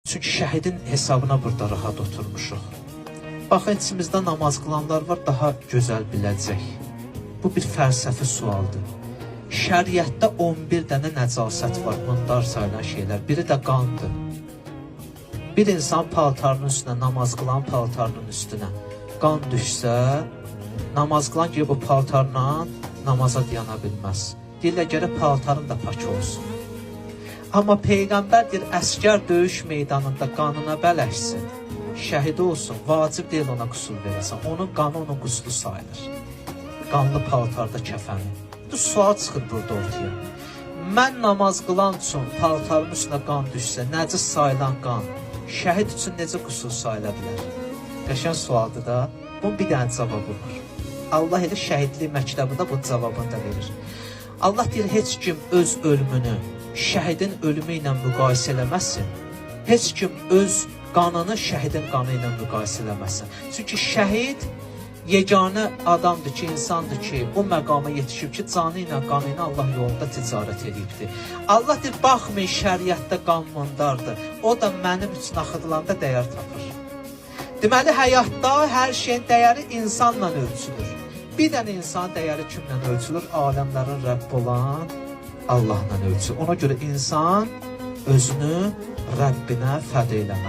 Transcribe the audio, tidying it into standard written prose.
Çünki şəhidin hesabına burada rahat oturmuşuq. Baxın, içimizdə namaz qılanlar var, daha gözəl biləcək. Bu bir fəlsəfi sualdır. Şəriətdə 11 dənə nəcasət var, mundar sayılan şeylər. Biri də qandır. Bir insan paltarının üstünə, namaz qılan paltarının üstünə qan düşsə, namaz qılan gibi bu paltarla namaza dayana bilməz. Deyirlər, gərək paltarın da pak olsun. Amma Peyğəmbər deyir, əskər döyüş meydanında qanına bələşsin, şəhid olsun, vacib deyil ona qüsul verəsən. Onun qanı onun quslu sayılır. Qanlı paltarda kəfəni. Bu sual çıxır burada ortaya. Mən namaz qılan üçün paltarın üstünə qan düşsə, nəcis sayılan qan şəhid üçün necə qüsul sayıla bilər? Qəşəng sualdır da. Bunun bir dənə cavabı var. Allah elə şəhidlik məktəbində bu cavabını da verir. Allah deyir, heç kim öz ölümünü şəhidin ölümü ilə müqayisə eləməsin. Heç kim öz qanını şəhidin qanı ilə müqayisə eləməsin. Çünki şəhid yeganə adamdır ki, insandır ki, o məqama yetişib ki, canı ilə, qanı ilə Allah yolunda ticarət edibdir. Allah deyir, baxmayın şəriətdə qan mundardır. O da mənim üçün axıdılanda dəyər tapır. Deməli, həyatda hər şeyin dəyəri insanla ölçülür. Bir dənə insan dəyəri kimlə ölçülür? Aləmlərin Rəbb olan Allahla ölçülür. Ona görə insan özünü Rəbbinə fəd eləməlidir.